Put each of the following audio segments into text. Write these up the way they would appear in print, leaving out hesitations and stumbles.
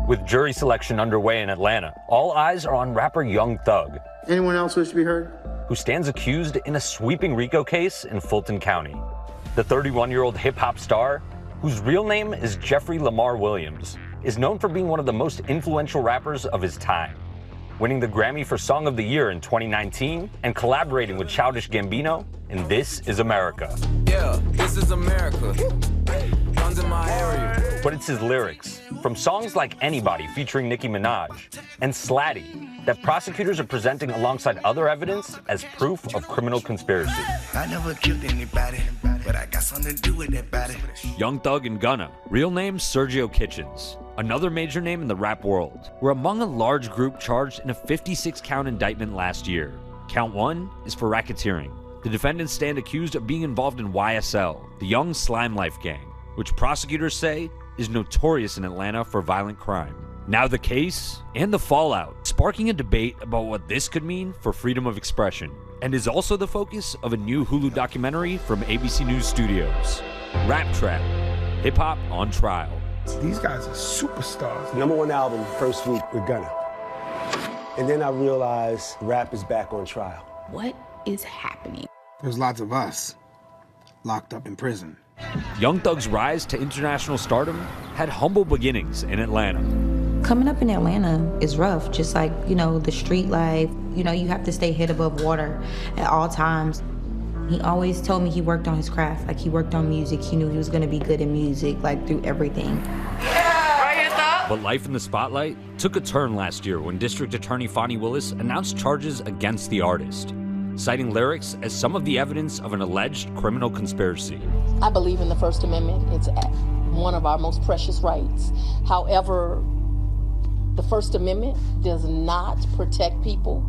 With jury selection underway in Atlanta, all eyes are on rapper Young Thug. Anyone else wish to be heard? Who stands accused in a sweeping RICO case in Fulton County. The 31-year-old hip-hop star, whose real name is Jeffrey Lamar Williams, is known for being one of the most influential rappers of his time, winning the Grammy for Song of the Year in 2019 and collaborating with Childish Gambino in This Is America. Yeah, this is America. Guns in my area. But it's his lyrics, from songs like Anybody featuring Nicki Minaj and Slatty, that prosecutors are presenting alongside other evidence as proof of criminal conspiracy. I never killed anybody, but I got something to do with that body. Young Thug and Gunna, real name Sergio Kitchens, another major name in the rap world, were among a large group charged in a 56-count indictment last year. Count 1 is for racketeering. The defendants stand accused of being involved in YSL, the Young Slime Life gang, which prosecutors say is notorious in Atlanta for violent crime. Now the case and the fallout, sparking a debate about what this could mean for freedom of expression, and is also the focus of a new Hulu documentary from ABC News Studios. Rap Trap, Hip Hop on Trial. These guys are superstars. #1 album, first week with Gunna. And then I realized rap is back on trial. What is happening? There's lots of us locked up in prison. Young Thug's rise to international stardom had humble beginnings in Atlanta. Coming up in Atlanta is rough, just like, the street life. You have to stay head above water at all times. He always told me he worked on his craft, like he worked on music. He knew he was gonna be good in music, like through everything. But life in the spotlight took a turn last year when District Attorney Fani Willis announced charges against the artist, citing lyrics as some of the evidence of an alleged criminal conspiracy. I believe in the First Amendment. It's one of our most precious rights. However, the First Amendment does not protect people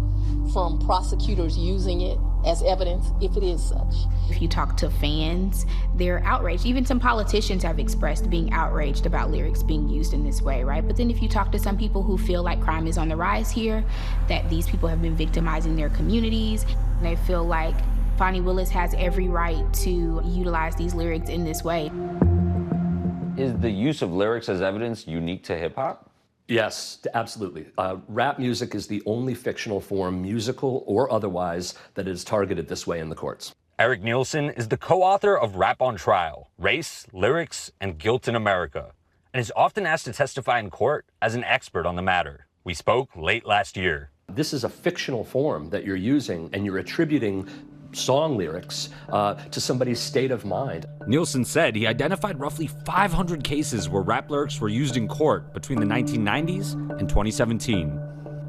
from prosecutors using it as evidence if it is such. If you talk to fans, they're outraged. Even some politicians have expressed being outraged about lyrics being used in this way, right? But then if you talk to some people who feel like crime is on the rise here, that these people have been victimizing their communities, they feel like Fani Willis has every right to utilize these lyrics in this way. Is the use of lyrics as evidence unique to hip-hop? Yes, absolutely. Rap music is the only fictional form, musical or otherwise, that is targeted this way in the courts. Eric Nielsen is the co-author of Rap on Trial, Race, Lyrics, and Guilt in America, and is often asked to testify in court as an expert on the matter. We spoke late last year. This is a fictional form that you're using, and you're attributing song lyrics to somebody's state of mind. Nielsen said he identified roughly 500 cases where rap lyrics were used in court between the 1990s and 2017.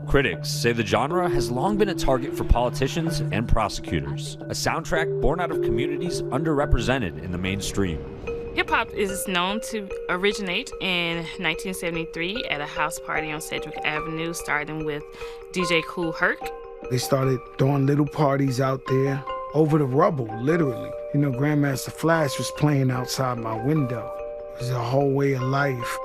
Critics say the genre has long been a target for politicians and prosecutors, a soundtrack born out of communities underrepresented in the mainstream. Hip-hop is known to originate in 1973 at a house party on Sedgwick Avenue, starting with DJ Kool Herc. They started throwing little parties out there over the rubble, literally. Grandmaster Flash was playing outside my window. It was a whole way of life.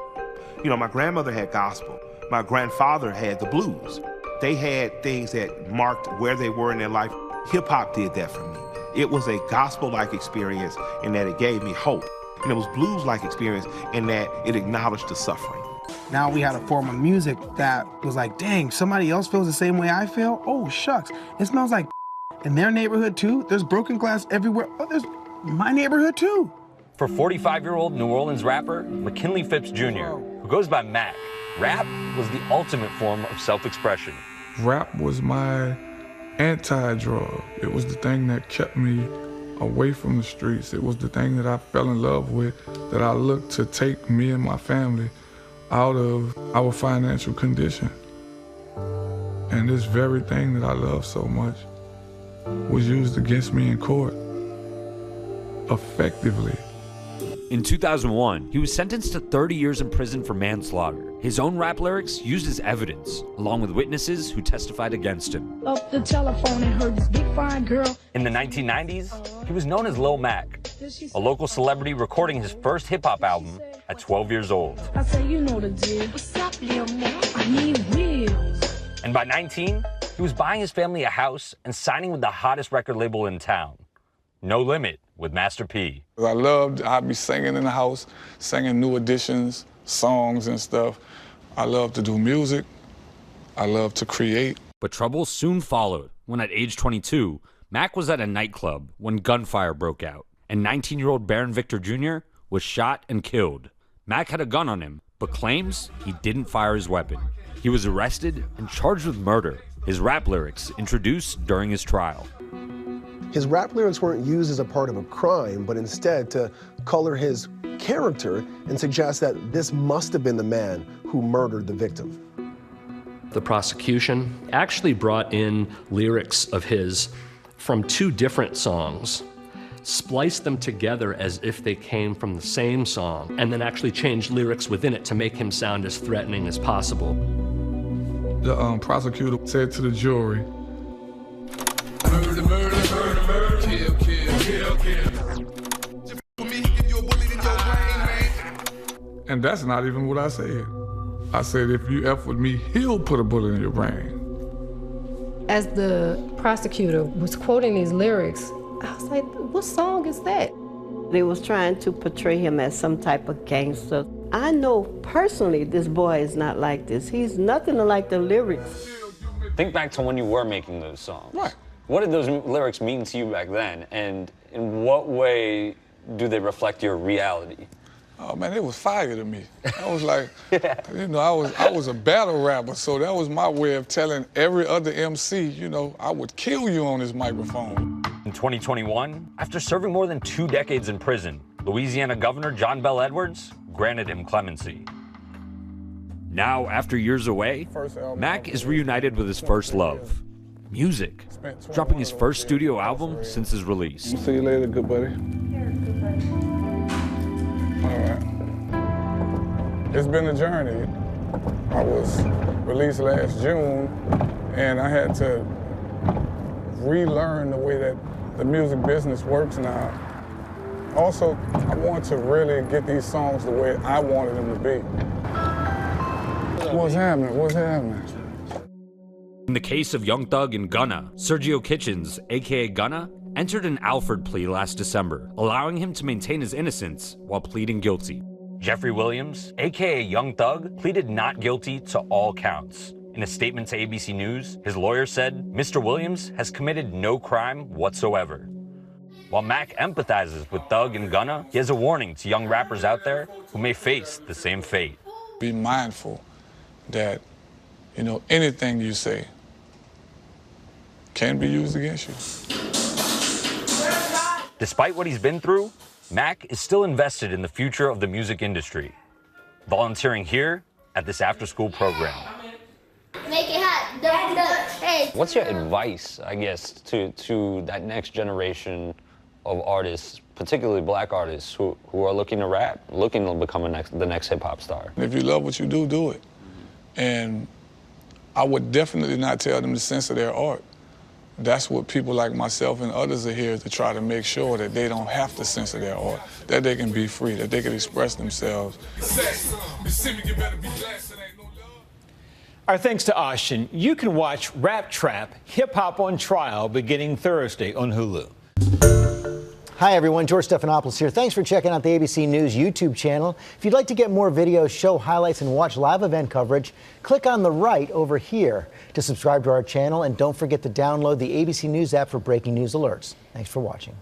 My grandmother had gospel. My grandfather had the blues. They had things that marked where they were in their life. Hip-hop did that for me. It was a gospel-like experience in that it gave me hope. And it was blues-like experience in that it acknowledged the suffering. Now we had a form of music that was like, dang, somebody else feels the same way I feel? Oh, shucks. It smells like in their neighborhood too. There's broken glass everywhere. Oh, there's my neighborhood too. For 45-year-old New Orleans rapper McKinley Phipps Jr., who goes by Mac, rap was the ultimate form of self-expression. Rap was my anti-drug. It was the thing that kept me away from the streets. It was the thing that I fell in love with, that I looked to take me and my family out of our financial condition. And this very thing that I love so much was used against me in court, effectively. In 2001, he was sentenced to 30 years in prison for manslaughter. His own rap lyrics used as evidence, along with witnesses who testified against him. Up the telephone and heard this big fine girl. In the 1990s, he was known as Lil Mac, a local celebrity recording his first hip-hop album at 12 years old. I say, you know the deal. What's up, Lil Mac? I need wheels. And by 19, he was buying his family a house and signing with the hottest record label in town, No Limit with Master P. I'd be singing in the house, singing new editions, songs and stuff. I love to do music. I love to create. But trouble soon followed when at age 22, Mac was at a nightclub when gunfire broke out, and 19-year-old Baron Victor Jr. was shot and killed. Mac had a gun on him, but claims he didn't fire his weapon. He was arrested and charged with murder. His rap lyrics introduced during his trial. His rap lyrics weren't used as a part of a crime, but instead to color his character and suggest that this must have been the man who murdered the victim. The prosecution actually brought in lyrics of his from 2 different songs, spliced them together as if they came from the same song, and then actually changed lyrics within it to make him sound as threatening as possible. The prosecutor said to the jury, Murder, murder, murder, murder, kill, kill, kill, kill. and that's not even what I said. I said, if you F with me, he'll put a bullet in your brain. As the prosecutor was quoting these lyrics, I was like, what song is that? They was trying to portray him as some type of gangster. I know personally this boy is not like this. He's nothing like the lyrics. Think back to when you were making those songs. Right. What did those lyrics mean to you back then? And in what way do they reflect your reality? Oh man, it was fire to me. I was like, you know, I was a battle rapper, so that was my way of telling every other MC, you know, I would kill you on this microphone. In 2021, after serving more than 2 decades in prison, Louisiana Governor John Bel Edwards granted him clemency. Now, after years away, Mac is reunited with his first love, music, dropping his first studio album since his release. See you later, good buddy. All right. It's been a journey. I was released last June, and I had to relearn the way that the music business works now. Also, I want to really get these songs the way I wanted them to be. What's happening? What's happening? In the case of Young Thug and Gunna, Sergio Kitchens, aka Gunna, entered an Alford plea last December, allowing him to maintain his innocence while pleading guilty. Jeffrey Williams, aka Young Thug, pleaded not guilty to all counts. In a statement to ABC News, his lawyer said, Mr. Williams has committed no crime whatsoever. While Mac empathizes with Thug and Gunna, he has a warning to young rappers out there who may face the same fate. Be mindful that, you know, anything you say can be used against you. Despite what he's been through, Mac is still invested in the future of the music industry, volunteering here at this after-school program. Make it hot, hey. What's your advice, I guess, to that next generation of artists, particularly black artists who are looking to rap, looking to become the next hip-hop star? If you love what you do, do it. And I would definitely not tell them to censor their art. That's what people like myself and others are here to try to make sure that they don't have to censor their art, that they can be free, that they can express themselves. Our thanks to Austin. You can watch Rap Trap Hip Hop on Trial beginning Thursday on Hulu. Hi, everyone. George Stephanopoulos here. Thanks for checking out the ABC News YouTube channel. If you'd like to get more videos, show highlights, and watch live event coverage, click on the right over here to subscribe to our channel. And don't forget to download the ABC News app for breaking news alerts. Thanks for watching.